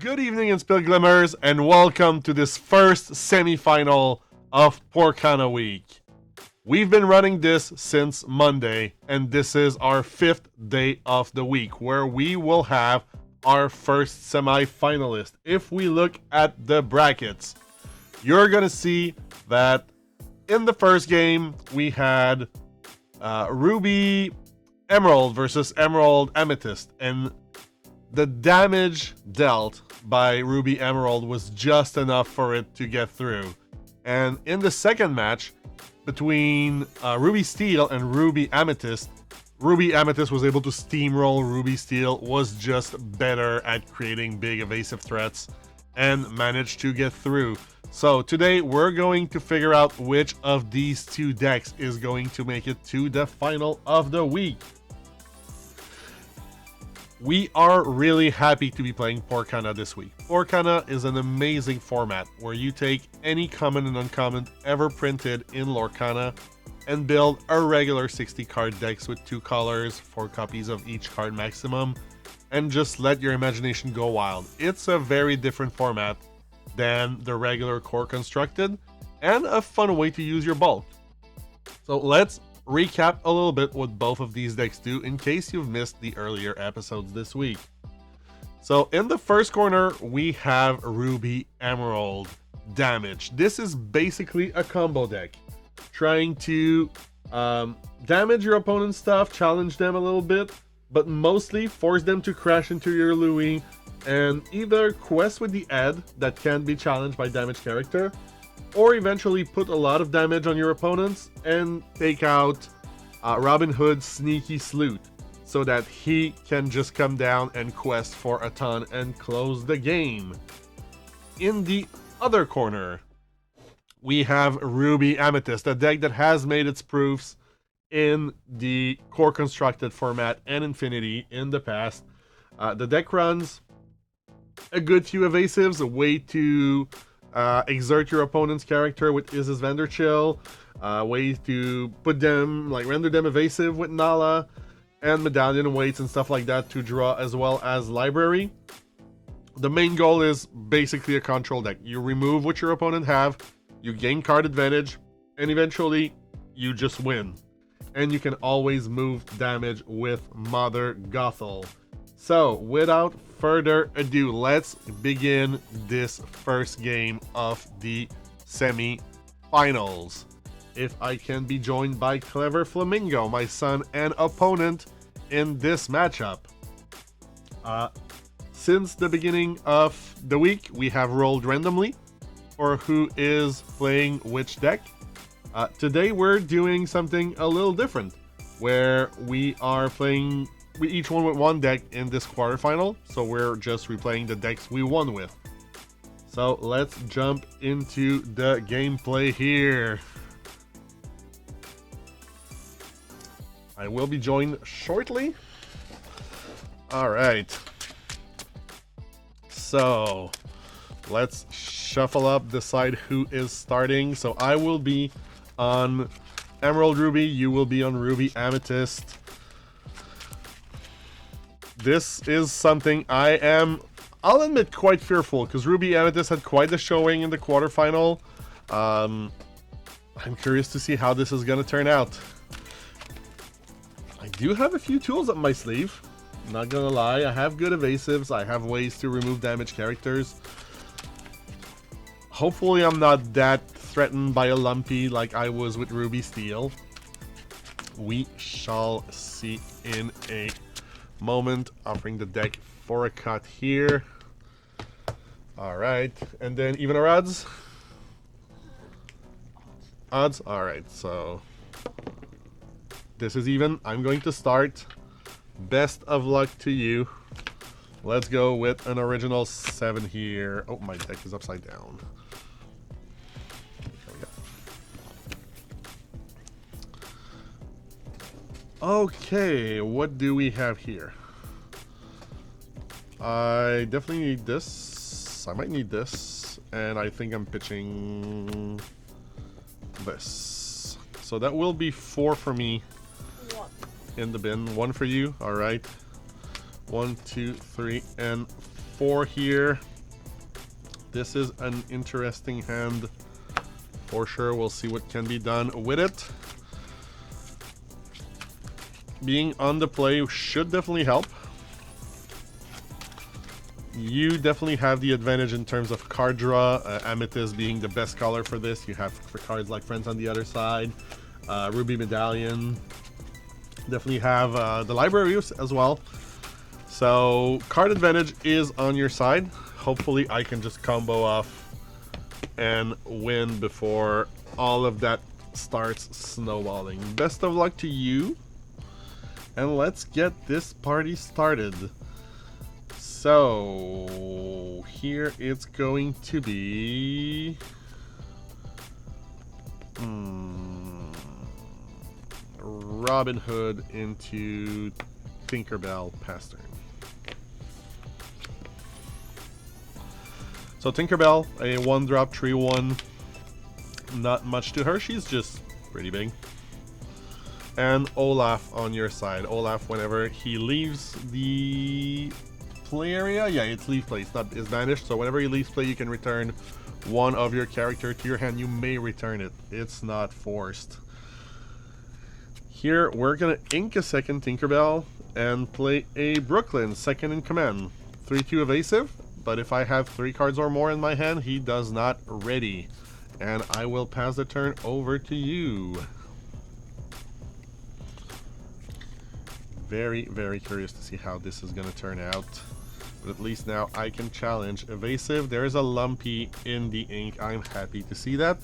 Good evening, Inspill Glimmers, and welcome to this first semi-final of Poorcana Week. We've been running this since Monday, and this is our 5th day of the week, where we will have our first semi-finalist. If we look at the brackets, you're gonna see that in the first game, we had Ruby Emerald versus Emerald Amethyst, and the damage dealt by Ruby Emerald was just enough for it to get through. And in the second match between Ruby Steel and Ruby Amethyst was able to steamroll Ruby Steel, was just better at creating big evasive threats, and managed to get through. So today we're going to figure out which of these two decks is going to make it to the final of the week. We are really happy to be playing Poorcana this week. Poorcana is an amazing format where you take any common and uncommon ever printed in Lorcana and build a regular 60 card decks with 2 colors, 4 copies of each card maximum, and just let your imagination go wild. It's a very different format than the regular core constructed, and a fun way to use your bulk. So let's recap a little bit what both of these decks do in case you've missed the earlier episodes this week. So in the first corner, we have Ruby Emerald Damage. This is basically a combo deck, trying to damage your opponent's stuff, challenge them a little bit, but mostly force them to crash into your Louis and either quest with the Ed that can be challenged by damage character, or eventually put a lot of damage on your opponents and take out Robin Hood's Sneaky Sleuth so that he can just come down and quest for a ton and close the game. In the other corner, we have Ruby Amethyst, a deck that has made its proofs in the core constructed format and Infinity in the past. The deck runs a good few evasives, a way to exert your opponent's character with Iz's Vendor Chill, ways to put them, like render them evasive with Nala, and medallion weights and stuff like that to draw, as well as library. The main goal is basically a control deck. You remove what your opponent have, you gain card advantage, and eventually you just win. And you can always move damage with Mother Gothel. So, without further ado, let's begin this first game of the semi-finals. If I can be joined by Clever Flamingo, my son and opponent in this matchup. Since the beginning of the week, we have rolled randomly for who is playing which deck. Today we're doing something a little different, where we are playing each one with one deck in this quarterfinal, so we're just replaying the decks we won with. So let's jump into the gameplay here. I will be joined shortly. Alright. So let's shuffle up, decide who is starting. So I will be on Emerald Ruby, you will be on Ruby Amethyst. This is something I'll admit, quite fearful, because Ruby Amethyst had quite a showing in the quarterfinal. I'm curious to see how this is going to turn out. I do have a few tools up my sleeve, not gonna lie. I have good evasives, I have ways to remove damage characters. Hopefully I'm not that threatened by a Lumpy like I was with Ruby Steel. We shall see in a moment. Offering the deck for a cut here. Alright, and then even our odds? Odds? Alright, so this is even. I'm going to start. Best of luck to you. Let's go with an original 7 here. Oh, my deck is upside down. There we go. Okay, what do we have here? I definitely need this. I might need this. And I think I'm pitching this. So that will be 4 for me. In the bin. 1 for you. All right. 1, 2, 3, and 4 here. This is an interesting hand for sure. We'll see what can be done with it. Being on the play should definitely help. You definitely have the advantage in terms of card draw. Amethyst being the best color for this. You have for cards like Friends on the other side. Ruby Medallion. Definitely have the library as well. So card advantage is on your side. Hopefully I can just combo off and win before all of that starts snowballing. Best of luck to you. And let's get this party started. So here it's going to be Robin Hood into Tinkerbell pass turn. So Tinkerbell, a 1-drop 3/1. Not much to her, she's just pretty big. And Olaf on your side. Olaf, whenever he leaves the play area, yeah, it's leave play, it's banished, so whenever he leaves play you can return one of your character to your hand. You may return it, it's not forced. Here we're gonna ink a second Tinkerbell and play a Brooklyn, second in command. 3/2 evasive, but if I have 3 cards or more in my hand, he does not ready. And I will pass the turn over to you. Very, very curious to see how this is gonna turn out. But at least now I can challenge evasive. There's a lumpy in the ink. I'm happy to see that.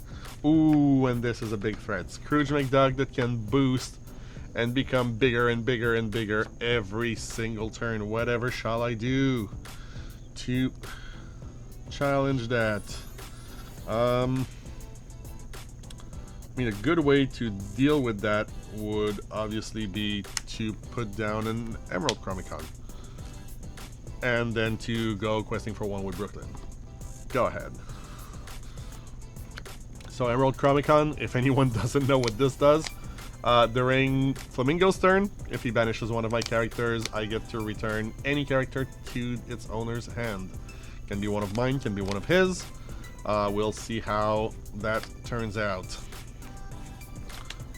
Ooh, and this is a big threat. Scrooge McDuck that can boost and become bigger and bigger and bigger every single turn. Whatever shall I do to challenge that? I mean, a good way to deal with that would obviously be to put down an Emerald Chromicon. And then to go questing for one with Brooklyn. Go ahead. So Emerald Chromicon, if anyone doesn't know what this does, during Flamingo's turn, if he banishes one of my characters, I get to return any character to its owner's hand. Can be one of mine, can be one of his. We'll see how that turns out.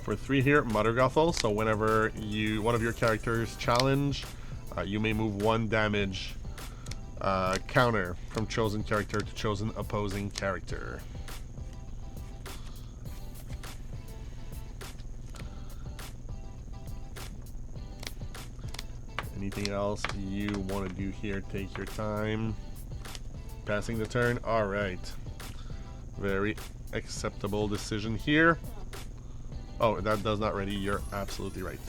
For 3 here, Mother Gothel, so whenever one of your characters challenge, you may move 1 damage counter from chosen character to chosen opposing character. Anything else you want to do here? Take your time. Passing the turn. All right. Very acceptable decision here. Oh, that does not ready. You're absolutely right.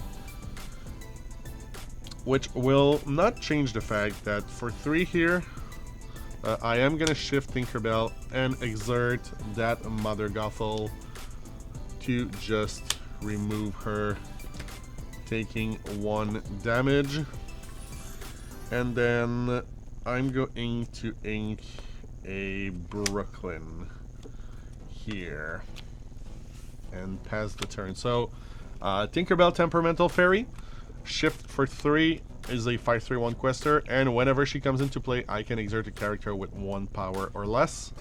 Which will not change the fact that for 3 here, I am going to shift Tinkerbell and exert that Mother Gothel to just remove her, taking 1 damage. And then I'm going to ink a Brooklyn here and pass the turn. So Tinkerbell Temperamental Fairy, shift for 3 is a 5/3/1 quester, and whenever she comes into play I can exert a character with 1 power or less.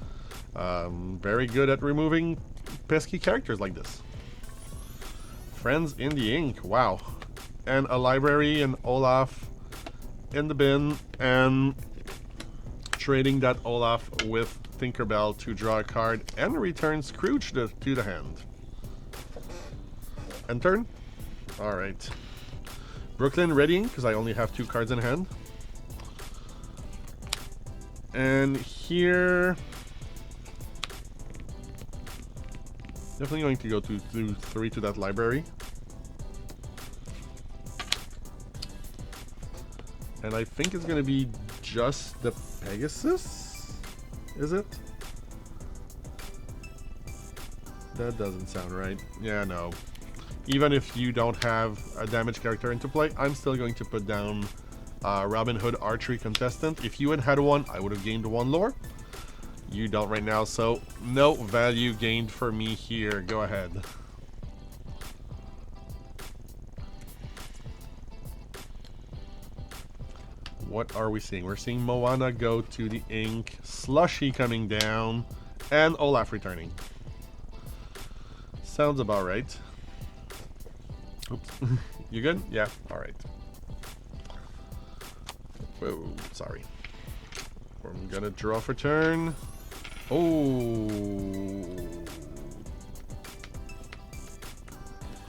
Very good at removing pesky characters like this. Friends in the ink, wow. And a library and Olaf in the bin, and trading that Olaf with Tinkerbell to draw a card and return Scrooge to the hand. End turn. Alright. Brooklyn readying, because I only have 2 cards in hand. And here, definitely going to go to 3 to that library. And I think it's going to be just the Pegasus? Is it? That doesn't sound right. Yeah, no. Even if you don't have a damage character into play, I'm still going to put down Robin Hood Archery Contestant. If you had one, I would have gained 1 lore. You don't right now, so no value gained for me here. Go ahead. what are we seeing? We're seeing Moana go to the ink, Slushy coming down, and Olaf returning. Sounds about right. Oops. You good? Yeah, alright. Whoa, sorry. I'm gonna draw for turn. Oh.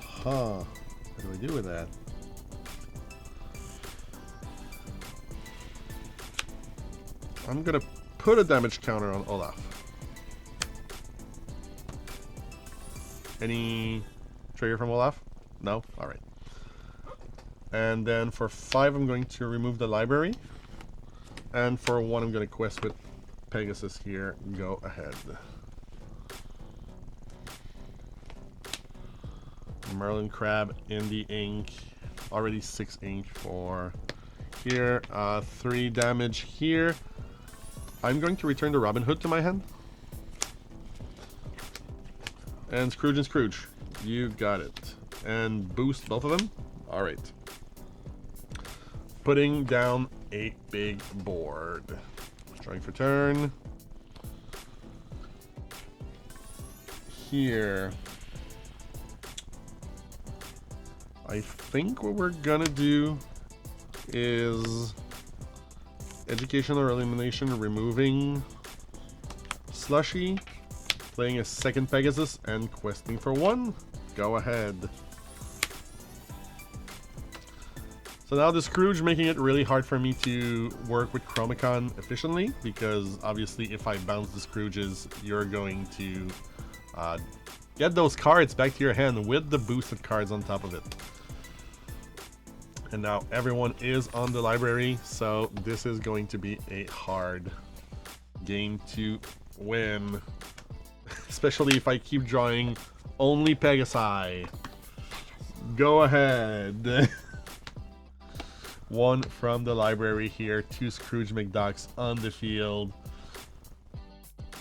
Huh. What do I do with that? I'm gonna put a damage counter on Olaf. Any trigger from Olaf? No? Alright. And then for 5, I'm going to remove the library. And for 1, I'm going to quest with Pegasus here. Go ahead. Merlin Crab in the ink. Already 6 ink for here. 3 damage here. I'm going to return the Robin Hood to my hand. And Scrooge, you got it. And boost both of them. Alright. Putting down a big board. Drawing for turn. Here. I think what we're gonna do is education or elimination, removing Slushy, playing a second Pegasus, and questing for 1. Go ahead. So now the Scrooge making it really hard for me to work with Chromicon efficiently, because obviously if I bounce the Scrooges, you're going to get those cards back to your hand with the boosted cards on top of it. And now everyone is on the library, so this is going to be a hard game to win. Especially if I keep drawing only Pegasi. Go ahead. 1 from the library here, 2 Scrooge McDucks on the field.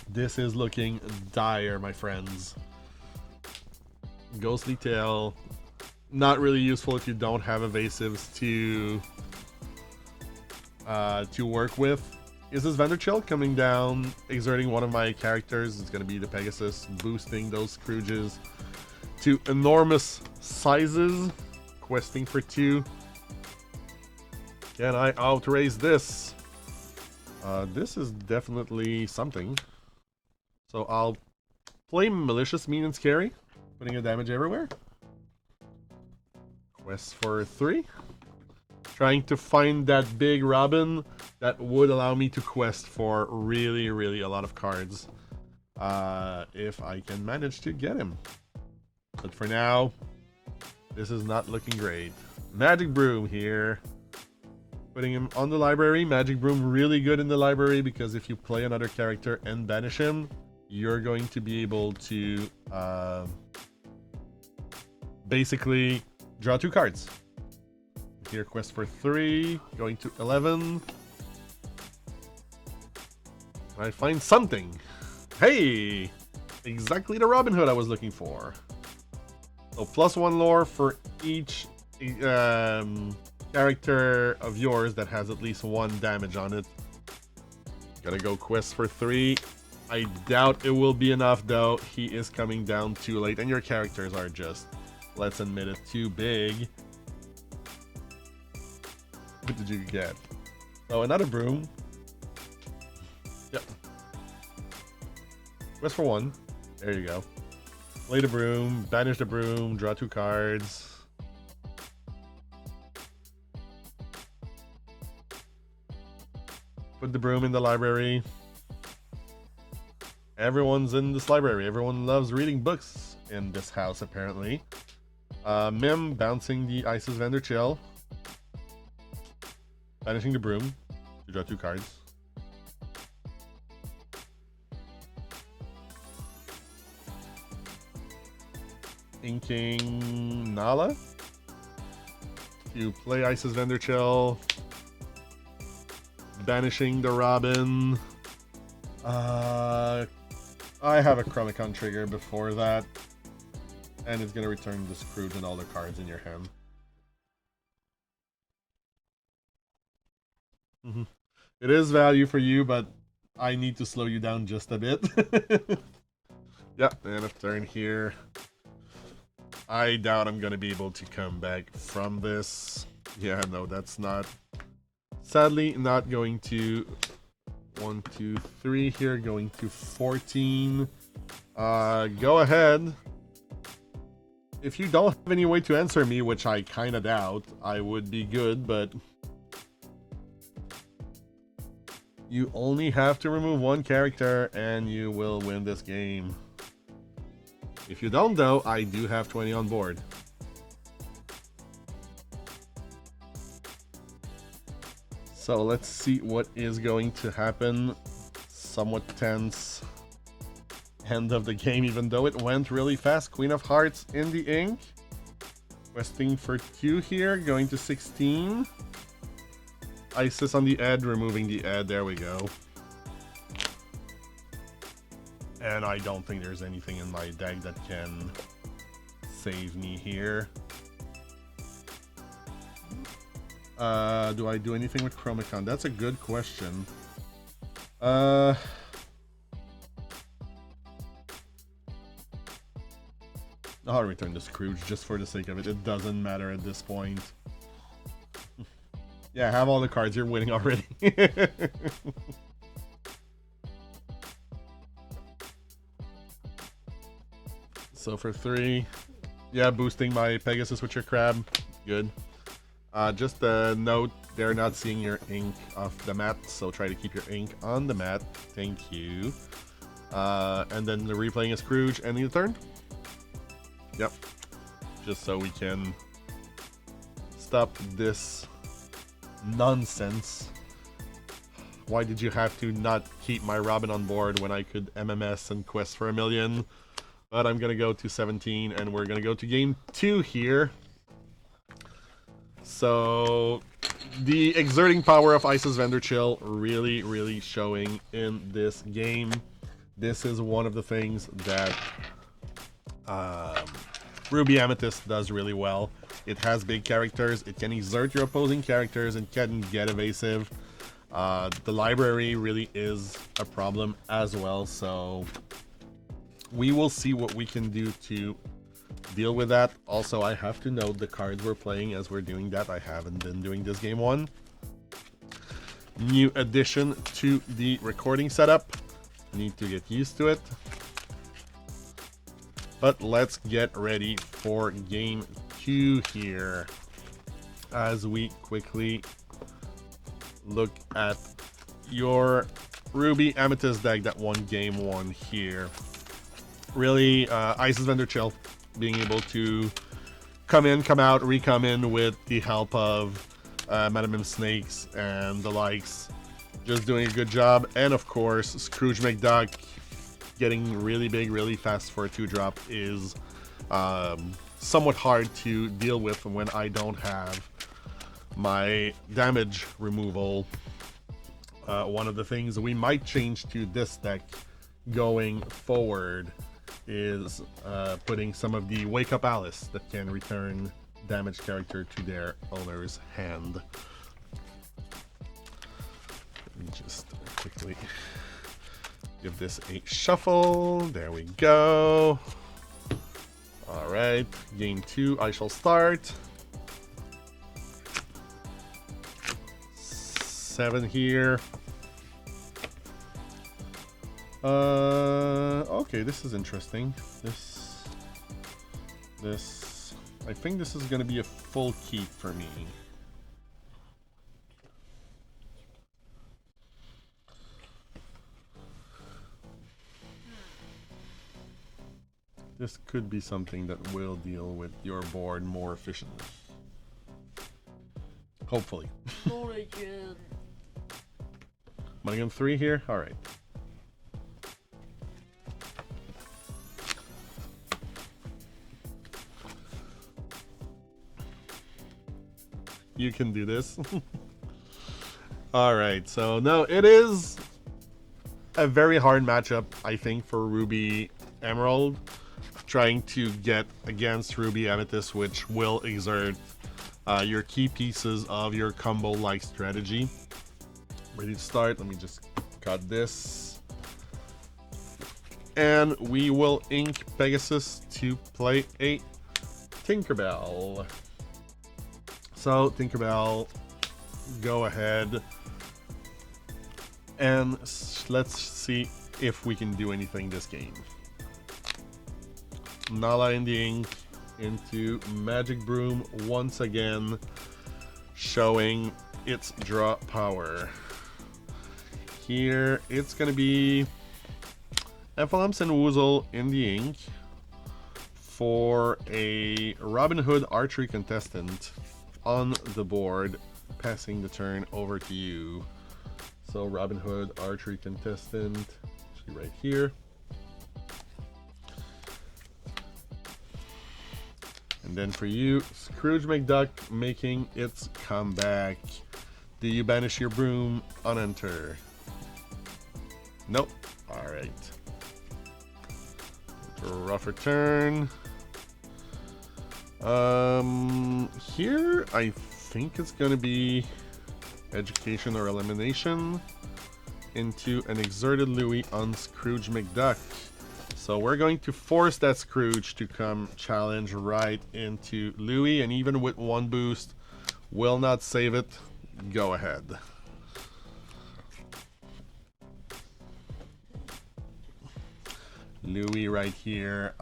This is looking dire, my friends. Ghostly Tail. Not really useful if you don't have Evasives to work with. Is this Vanderchill coming down, exerting one of my characters? It's going to be the Pegasus, boosting those Scrooges to enormous sizes. Questing for 2. Can I outrace this? This is definitely something. So I'll play Malicious, Mean, and Scary, putting a damage everywhere. Quest for 3. Trying to find that big Robin that would allow me to quest for really, really a lot of cards. If I can manage to get him. But for now, this is not looking great. Magic Broom here. Putting him on the library. Magic Broom really good in the library, because if you play another character and banish him, you're going to be able to basically draw 2 cards. Here, quest for 3, going to 11. Can I find something? Hey! Exactly the Robin Hood I was looking for. So +1 lore for each character of yours that has at least 1 damage on it. Gotta go quest for 3. I doubt it will be enough though. He is coming down too late, and your characters are just, let's admit it, too big. What did you get? Oh, another broom. Yep. Quest for 1. There you go. Play the broom, banish the broom, draw 2 cards. Put the broom in the library. Everyone's in this library. Everyone loves reading books in this house, apparently. Mim bouncing the Isis Vanderchill. Banishing the broom to draw 2 cards. Inking Nala to play Isis Vanderchill. Banishing the Robin. I have a Chromicon trigger before that. And it's going to return the Scrooge and all the cards in your hand. Mhm. It is value for you, but I need to slow you down just a bit. Yep, and a turn here. I doubt I'm gonna be able to come back from this. Yeah, no, that's not. Sadly, not going to. 1, 2, 3 here, going to 14. Go ahead. If you don't have any way to answer me, which I kind of doubt, I would be good, but you only have to remove one character and you will win this game. If you don't, though, I do have 20 on board. So let's see what is going to happen. Somewhat tense end of the game, even though it went really fast. Queen of Hearts in the ink. Questing for 2 here, going to 16. Isis on the Ed, removing the Ed, there we go. And I don't think there's anything in my deck that can save me here. Do I do anything with Chromicon? That's a good question. I'll return the Scrooge just for the sake of it. It doesn't matter at this point. Yeah, have all the cards. You're winning already. So for 3, yeah, boosting my Pegasus with your crab. Good. Just a note, they're not seeing your ink off the mat, so try to keep your ink on the mat. Thank you. And then the replaying is Scrooge, ending the turn. Yep. Just so we can stop this nonsense. Why did you have to not keep my Robin on board when I could MMS and quest for 1,000,000? But I'm gonna go to 17, and we're gonna go to game 2 here. So the exerting power of Isis Vanderchill really, really showing in this game. This is one of the things that Ruby Amethyst does really well. It has big characters, it can exert your opposing characters, and can get evasive. The library really is a problem as well, so we will see what we can do to deal with that. Also, I have to note the cards we're playing as we're doing that. I haven't been doing this game 1. New addition to the recording setup. Need to get used to it. But let's get ready for game 2 here as we quickly look at your Ruby Amethyst deck that won game 1 here. Really, Isis Vanderchill being able to come in, come out, re-come in with the help of Madam M Snakes and the likes. Just doing a good job. And of course, Scrooge McDuck getting really big, really fast for a 2-drop is somewhat hard to deal with when I don't have my damage removal. One of the things we might change to this deck going forward is putting some of the Wake Up Alice that can return damaged character to their owner's hand. Let me just quickly give this a shuffle. There we go. Alright, game 2, I shall start. 7 here. Okay, this is interesting. This, I think this is gonna be a full keep for me. This could be something that will deal with your board more efficiently. Hopefully. Mulligan 3 here? Alright. You can do this. Alright, so no, it is a very hard matchup, I think, for Ruby Emerald. Trying to get against Ruby Amethyst, which will exert your key pieces of your combo-like strategy. Ready to start. Let me just cut this. And we will ink Pegasus to play a Tinkerbell. So, Tinkerbell, go ahead. And let's see if we can do anything this game. Nala in the ink into Magic Broom once again, showing its draw power. Here it's gonna be Ephelam's and Woozle in the ink for a Robin Hood archery contestant on the board, passing the turn over to you. So Robin Hood archery contestant, actually right here. And then for you, Scrooge McDuck making its comeback. Do you banish your broom on enter? Nope. Alright. Rougher turn. Here I think it's gonna be education or elimination into an exerted Louis on Scrooge McDuck. So we're going to force that Scrooge to come challenge right into Louis, and even with one boost, will not save it. Go ahead. Louis right here,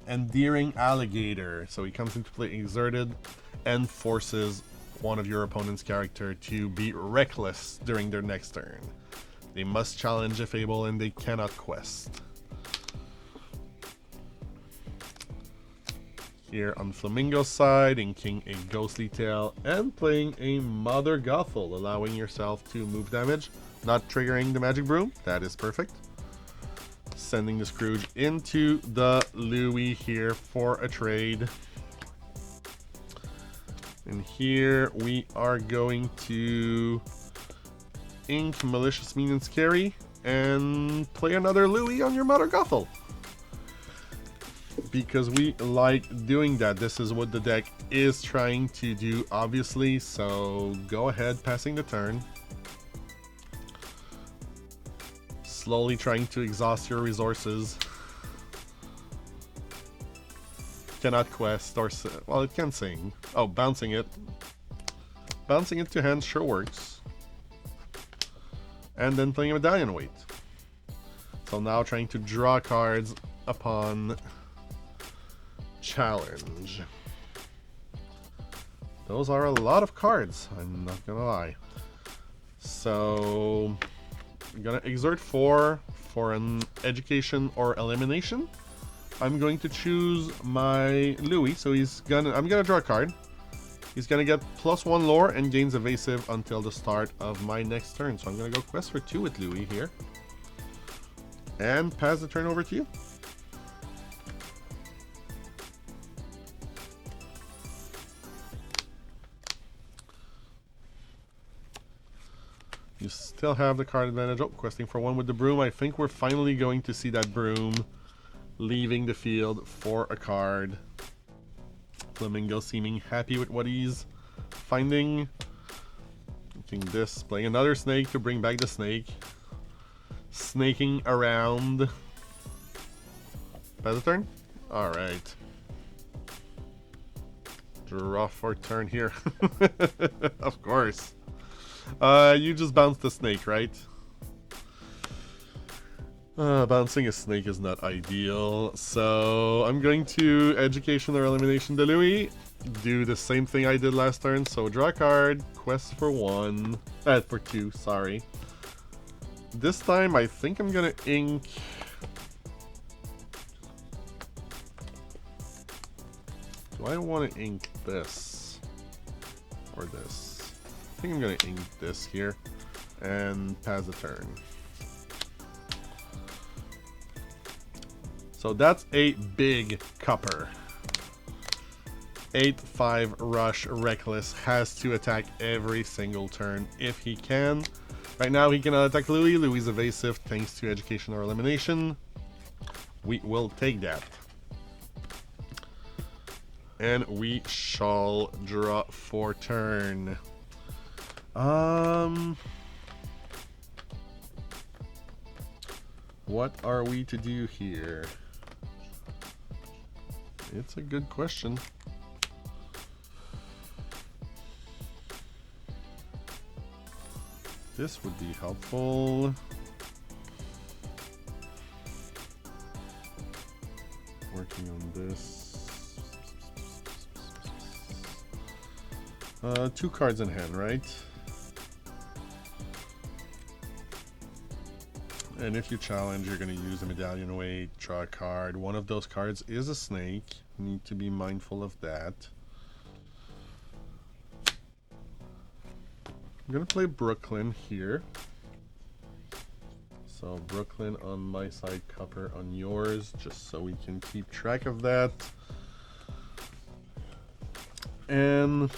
endearing alligator. So he comes into play exerted and forces one of your opponent's character to be reckless during their next turn. They must challenge if able, and they cannot quest. Here on Flamingo's side, inking a Ghostly Tail and playing a Mother Gothel, allowing yourself to move damage, not triggering the Magic Broom. That is perfect. Sending the Scrooge into the Louis here for a trade. And here we are going to ink Malicious, Mean, and Scary and play another Louis on your Mother Gothel, because we like doing that. This is what the deck is trying to do, obviously, so go ahead, passing the turn. Slowly trying to exhaust your resources. Cannot quest or... well, it can sing. Oh, bouncing it. Bouncing it to hand sure works. And then playing a Medallion Weight. So now trying to draw cards upon challenge. Those are a lot of cards, I'm not gonna lie. So I'm gonna exert 4 for an education or elimination. I'm going to choose my Louis, so I'm gonna draw a card. He's gonna get +1 lore and gains evasive until the start of my next turn. So I'm gonna go quest for 2 with Louis here. And pass the turn over to you. You still have the card advantage. Oh, questing for 1 with the broom. I think we're finally going to see that broom leaving the field for a card. Flamingo seeming happy with what he's finding. Looking this, playing another snake to bring back the snake. Snaking around. Pass the turn? Alright. Draw for turn here. Of course. You just bounced the snake, right? Bouncing a snake is not ideal, so I'm going to education or elimination the Louis. Do the same thing I did last turn, so draw a card, quest for 1, for 2, sorry. This time I think I'm gonna ink... do I want to ink this? Or this? I think I'm gonna ink this here and pass the turn. So that's a big cupper. 8-5 rush reckless, has to attack every single turn if he can. Right now he cannot attack Louis. Louis is evasive thanks to education or elimination. We will take that. And we shall draw for turn. What are we to do here? It's a good question. This would be helpful. Working on this. 2 cards in hand, right? And if you challenge, you're going to use the medallion away, draw a card. One of those cards is a snake. Need to be mindful of that. I'm going to play Brooklyn here. So Brooklyn on my side, Copper on yours, just so we can keep track of that. And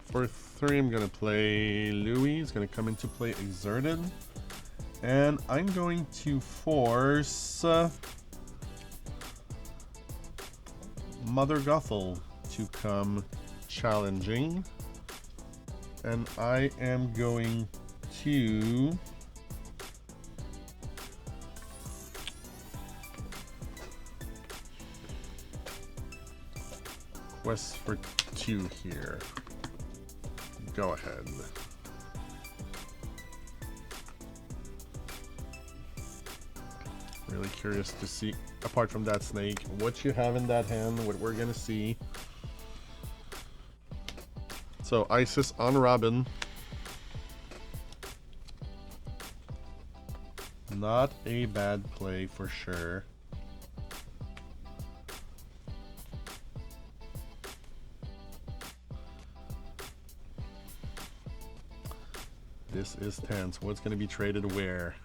for 3, I'm going to play Louis. He's going to come into play Exerted. And I'm going to force Mother Gothel to come challenging. And I am going to quest for 2 here. Go ahead. Really curious to see, apart from that snake, what you have in that hand, what we're gonna see. So Isis on Robin. Not a bad play for sure. This is tense. What's going to be traded where?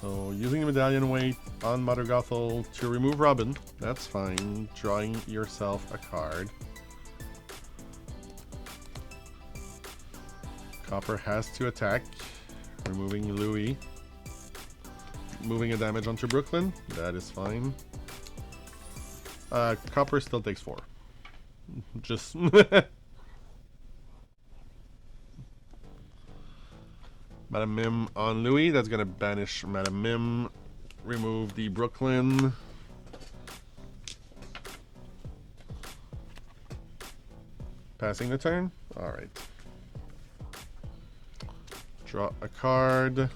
So using the medallion weight on Mother Gothel to remove Robin. That's fine. Drawing yourself a card. Copper has to attack. Removing Louis. Moving a damage onto Brooklyn. That is fine. Copper still takes 4. Just... Madame Mim on Louis. That's going to banish Madame Mim. Remove the Brooklyn. Passing the turn. Alright. Draw a card.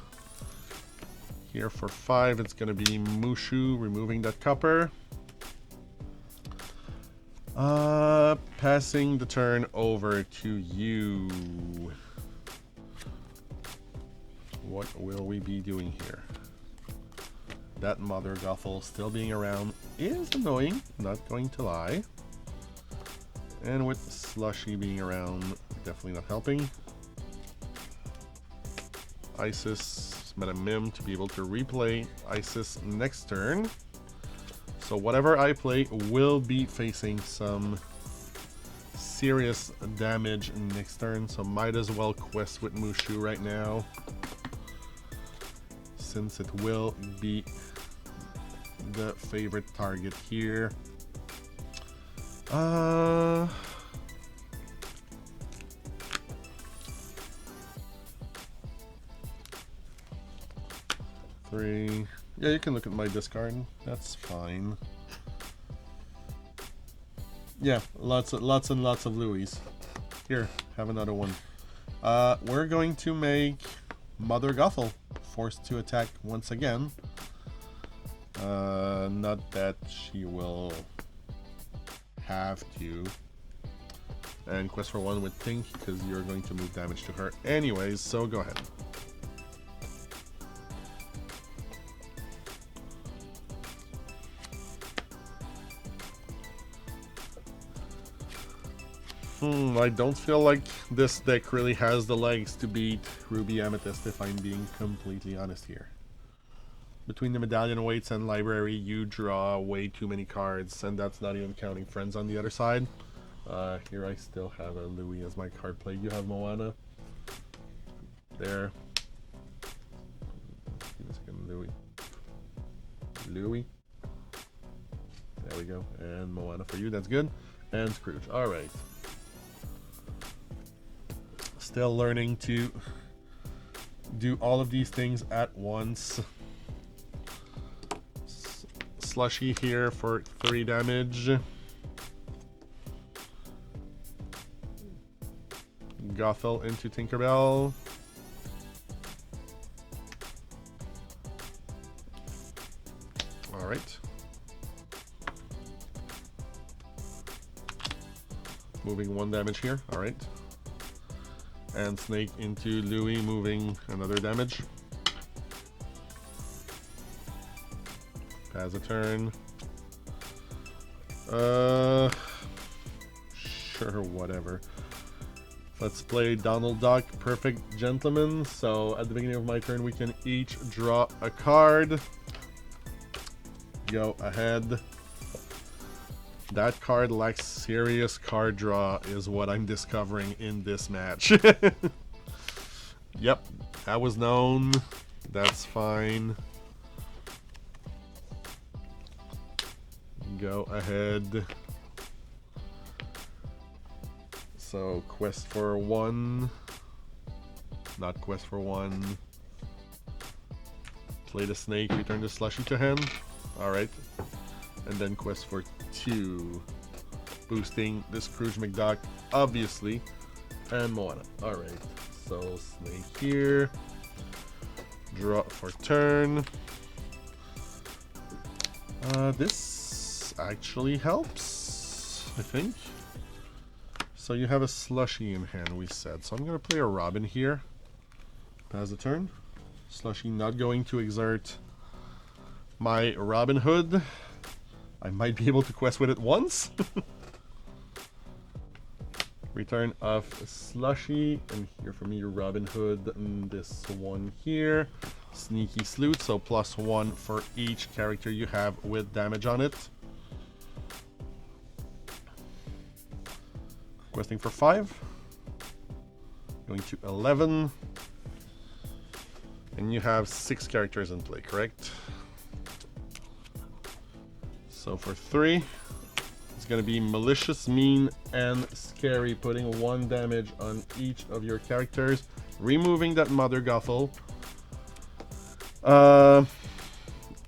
Here for 5, it's going to be Mushu. Removing that copper. Passing the turn over to you. What will we be doing here? That Mother Gothel still being around is annoying, not going to lie. And with Slushy being around, definitely not helping. Isis, Madame Mim to be able to replay Isis next turn. So whatever I play will be facing some serious damage next turn, so might as well quest with Mushu right now, since it will be the favorite target here. Three. Yeah, you can look at my discard. That's fine. Yeah, lots and lots of Louis. Here, have another one. We're going to make Mother Gothel forced to attack once again. Not that she will have to. And quest for 1 with Pink, because you're going to move damage to her anyways, so go ahead. I don't feel like this deck really has the legs to beat Ruby Amethyst, if I'm being completely honest here. Between the Medallion Weights and Library, you draw way too many cards, and that's not even counting friends on the other side. Here I still have a Louis as my card play. You have Moana. there. Louis. There we go. And Moana for you. That's good. And Scrooge. All right. Still learning to do all of these things at once. Slushy here for 3 damage. Gothel into Tinkerbell. Alright. Moving 1 damage here. Alright. And Snake into Louis, moving another damage. Pass a turn. Sure, whatever. Let's play Donald Duck, Perfect Gentleman. So at the beginning of my turn, we can each draw a card. Go ahead. That card lacks serious card draw, is what I'm discovering in this match. Yep, that was known. That's fine. Go ahead. So, quest for 1. Not quest for 1. Play the snake, return the slushy to hand. Alright. And then quest for 2. Boosting the Scrooge McDuck, obviously. And Moana. Alright. So, snake here. Draw for turn. This actually helps, I think. So you have a slushy in hand, we said. So I'm going to play a Robin here. Pass the turn. Slushy not going to exert my Robin Hood. I might be able to quest with it once. Return of Slushy. And here for me, Robin Hood. And this one here. Sneaky Sleuth. So +1 for each character you have with damage on it. Questing for 5. Going to 11. And you have 6 characters in play, correct? So for 3, it's going to be Malicious, Mean, and Scary, putting 1 damage on each of your characters, removing that Mother Gothel.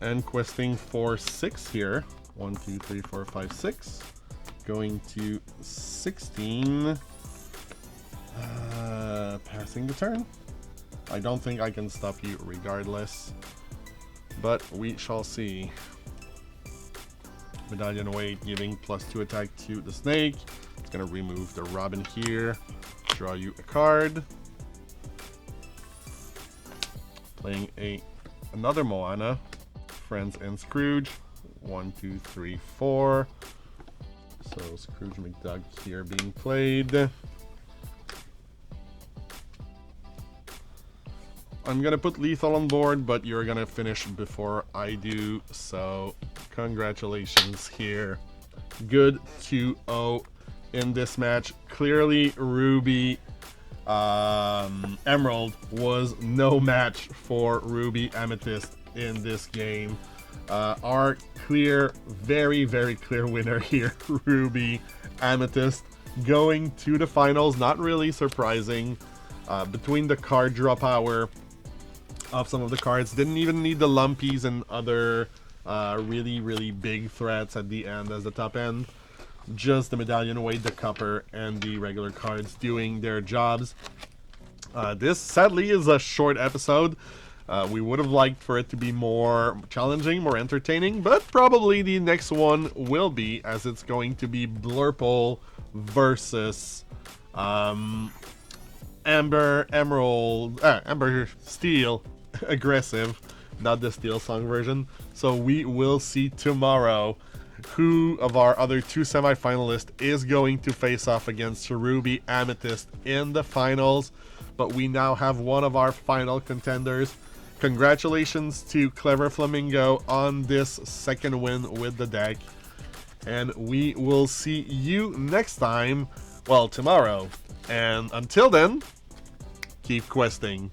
And questing for 6 here. 1, 2, 3, 4, 5, 6. Going to 16. Passing the turn. I don't think I can stop you regardless, but we shall see. Medallion weight giving +2 attack to the snake. It's gonna remove the Robin here. Draw you a card. Playing another Moana. Friends and Scrooge. 1, 2, 3, 4. So Scrooge McDuck here being played. I'm gonna put lethal on board, but you're gonna finish before I do, so congratulations here. Good 2-0 in this match. Clearly Ruby Emerald was no match for Ruby Amethyst in this game. Our clear, very, very clear winner here, Ruby Amethyst, going to the finals. Not really surprising. Between the card draw power of some of the cards, didn't even need the lumpies and other really, really big threats at the end as the top end. Just the medallion weight, the copper, and the regular cards doing their jobs. This sadly is a short episode. We would have liked for it to be more challenging, more entertaining, but probably the next one will be, as it's going to be Blurple versus Amber Steel Aggressive, not the Steel Song version. So we will see tomorrow who of our other 2 semi-finalists is going to face off against Ruby Amethyst in the finals. But we now have one of our final contenders. Congratulations to Clever Flamingo on this second win with the deck. And we will see you next time, well, tomorrow. And until then, keep questing.